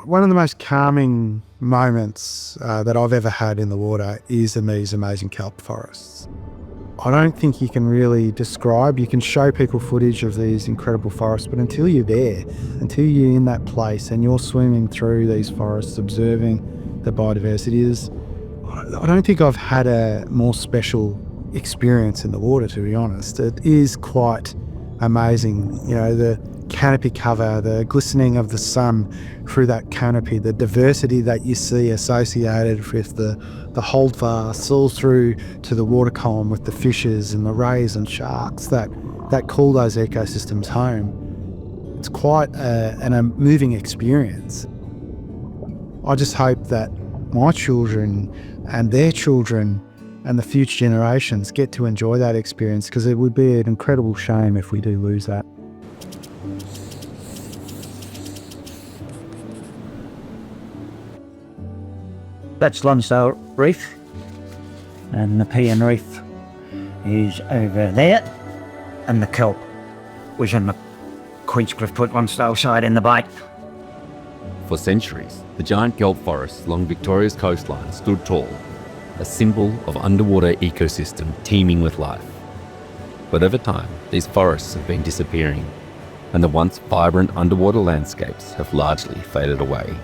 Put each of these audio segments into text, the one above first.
One of the most calming moments that I've ever had in the water is in these amazing kelp forests. I don't think you can really describe, you can show people footage of these incredible forests, but until you're there, until you're in that place and you're swimming through these forests, observing the biodiversity, I don't think I've had a more special experience in the water, to be honest. It is quite amazing, the canopy cover, the glistening of the sun through that canopy, the diversity that you see associated with the holdfasts all through to the water column with the fishes and the rays and sharks that call those ecosystems home. It's quite a moving experience. I just hope that my children and their children and the future generations get to enjoy that experience, because it would be an incredible shame if we do lose that. That's Lonsdale Reef, and the Pean Reef is over there, and the kelp was on the Queenscliff Port Lonsdale side in the bight. For centuries, the giant kelp forests along Victoria's coastline stood tall, a symbol of underwater ecosystem teeming with life. But over time, these forests have been disappearing, and the once vibrant underwater landscapes have largely faded away.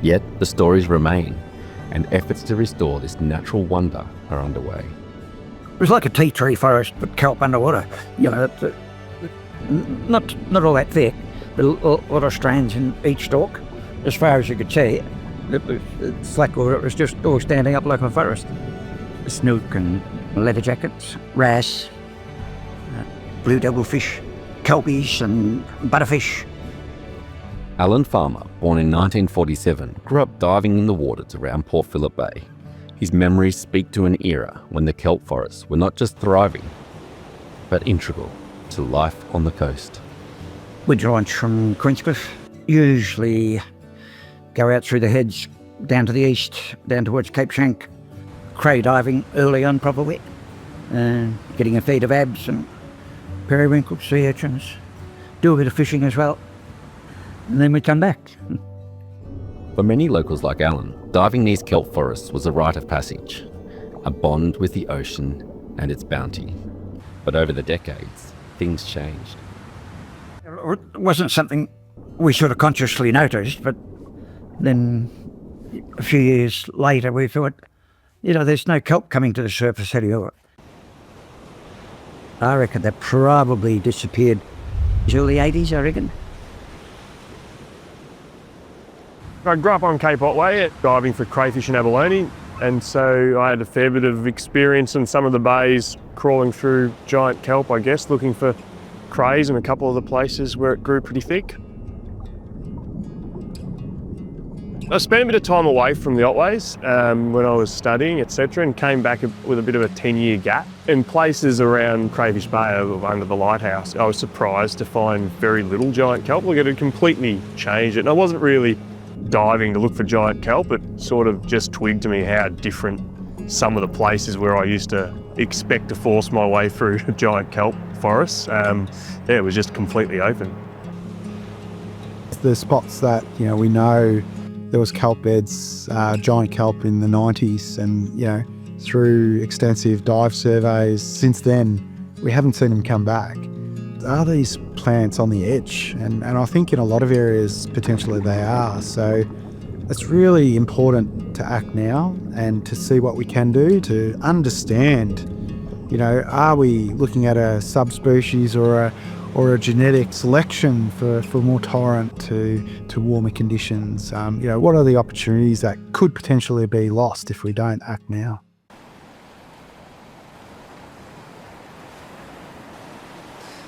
Yet the stories remain, and efforts to restore this natural wonder are underway. It was like a tea tree forest, but kelp underwater. Not all that thick, but a lot of strands in each stalk. As far as you could see, it's like it was just all standing up like a forest. Snook and leather jackets, wrasse, blue devilfish, kelpies and butterfish. Alan Farmer, born in 1947, grew up diving in the waters around Port Phillip Bay. His memories speak to an era when the kelp forests were not just thriving, but integral to life on the coast. We'd launch from Queenscliff, usually go out through the heads down to the east, down towards Cape Shank, cray diving early on probably, getting a feed of abs and periwinkles, sea urchins, do a bit of fishing as well, and then we'd come back. For many locals like Alan, diving these kelp forests was a rite of passage, a bond with the ocean and its bounty. But over the decades, things changed. It wasn't something we sort of consciously noticed, but then a few years later we thought, there's no kelp coming to the surface anymore. I reckon they probably disappeared early 80s, I reckon. I grew up on Cape Otway diving for crayfish and abalone, and so I had a fair bit of experience in some of the bays crawling through giant kelp, I guess, looking for crays in a couple of the places where it grew pretty thick. I spent a bit of time away from the Otways when I was studying, etc., and came back with a bit of a 10-year gap. In places around Crayfish Bay under the lighthouse, I was surprised to find very little giant kelp. It had completely changed it, and I wasn't really diving to look for giant kelp. It sort of just twigged to me how different some of the places where I used to expect to force my way through giant kelp forests, it was just completely open. The spots that we know there was kelp beds, giant kelp in the 90s, and through extensive dive surveys since then, we haven't seen them come back. Are these plants on the edge? And I think in a lot of areas potentially they are. So it's really important to act now and to see what we can do to understand, are we looking at a subspecies or a genetic selection for more tolerant to warmer conditions? What are the opportunities that could potentially be lost if we don't act now?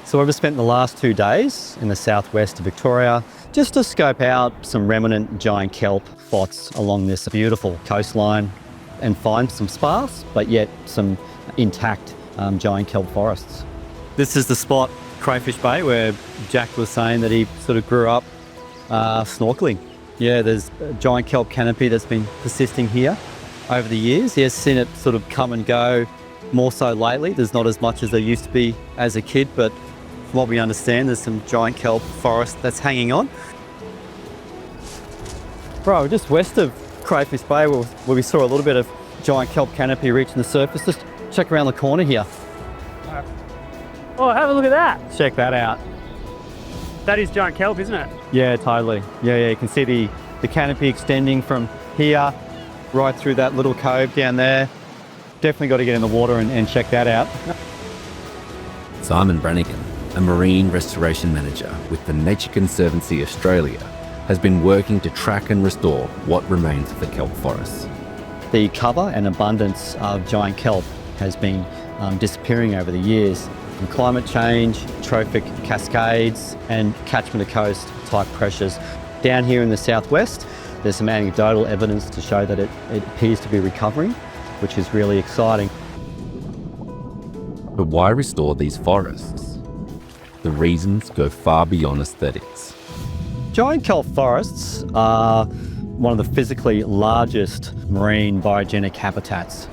So we've spent the last 2 days in the southwest of Victoria just to scope out some remnant giant kelp spots along this beautiful coastline and find some sparse but yet some intact giant kelp forests. This is the spot, Crayfish Bay, where Jack was saying that he sort of grew up snorkeling. Yeah, there's a giant kelp canopy that's been persisting here over the years. He has seen it sort of come and go, more so lately. There's not as much as there used to be as a kid, but from what we understand, there's some giant kelp forest that's hanging on. Bro, just west of Crayfish Bay where we saw a little bit of giant kelp canopy reaching the surface. Just check around the corner here. Oh, have a look at that. Check that out. That is giant kelp, isn't it? Yeah, totally. Yeah, you can see the canopy extending from here right through that little cove down there. Definitely got to get in the water and check that out. Simon Brannigan, a marine restoration manager with the Nature Conservancy Australia, has been working to track and restore what remains of the kelp forests. The cover and abundance of giant kelp has been disappearing over the years from climate change, trophic cascades and catchment of coast type pressures. Down here in the southwest, there's some anecdotal evidence to show that it appears to be recovering, which is really exciting. But why restore these forests? The reasons go far beyond aesthetics. Giant kelp forests are one of the physically largest marine biogenic habitats.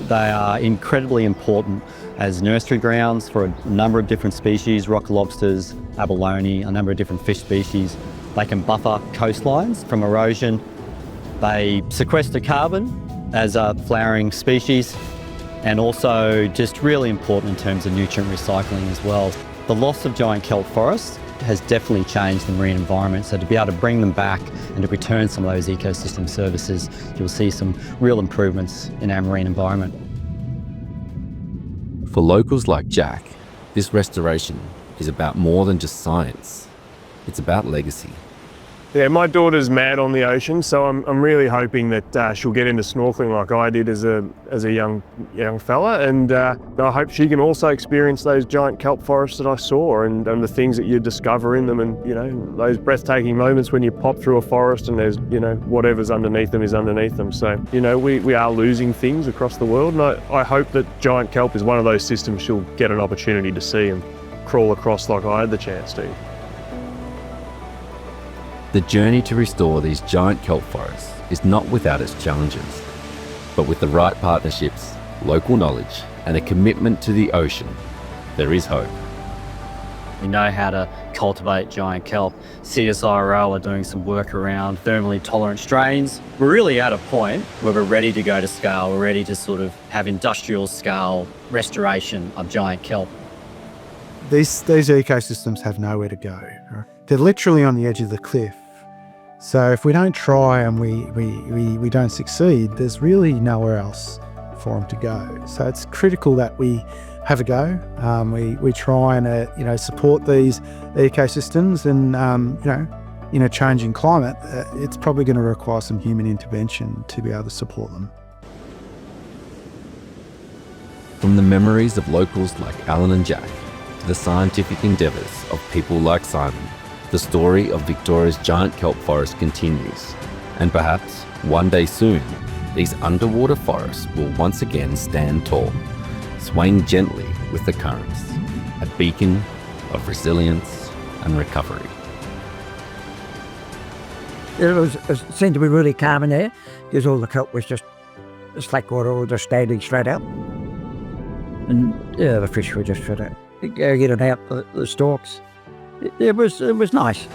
They are incredibly important as nursery grounds for a number of different species, rock lobsters, abalone, a number of different fish species. They can buffer coastlines from erosion. They sequester carbon as a flowering species, and also just really important in terms of nutrient recycling as well. The loss of giant kelp forests has definitely changed the marine environment, so to be able to bring them back and to return some of those ecosystem services, you'll see some real improvements in our marine environment. For locals like Jack, this restoration is about more than just science. It's about legacy. Yeah, my daughter's mad on the ocean, so I'm really hoping that she'll get into snorkeling like I did as a young fella, and I hope she can also experience those giant kelp forests that I saw and the things that you discover in them, and those breathtaking moments when you pop through a forest and there's whatever's underneath them is underneath them. So we are losing things across the world, and I hope that giant kelp is one of those systems she'll get an opportunity to see and crawl across like I had the chance to. The journey to restore these giant kelp forests is not without its challenges, but with the right partnerships, local knowledge, and a commitment to the ocean, there is hope. We know how to cultivate giant kelp. CSIRO are doing some work around thermally tolerant strains. We're really at a point where we're ready to go to scale. We're ready to sort of have industrial scale restoration of giant kelp. These ecosystems have nowhere to go. They're literally on the edge of the cliff. So if we don't try and we don't succeed, there's really nowhere else for them to go. So it's critical that we have a go. We try and support these ecosystems, and in a changing climate, it's probably going to require some human intervention to be able to support them. From the memories of locals like Alan and Jack to the scientific endeavours of people like Simon, the story of Victoria's giant kelp forest continues. And perhaps one day soon, these underwater forests will once again stand tall, swaying gently with the currents, a beacon of resilience and recovery. It seemed to be really calm in there because all the kelp was just slack water, all just standing straight up. And the fish were just sort of getting out the stalks. It was nice.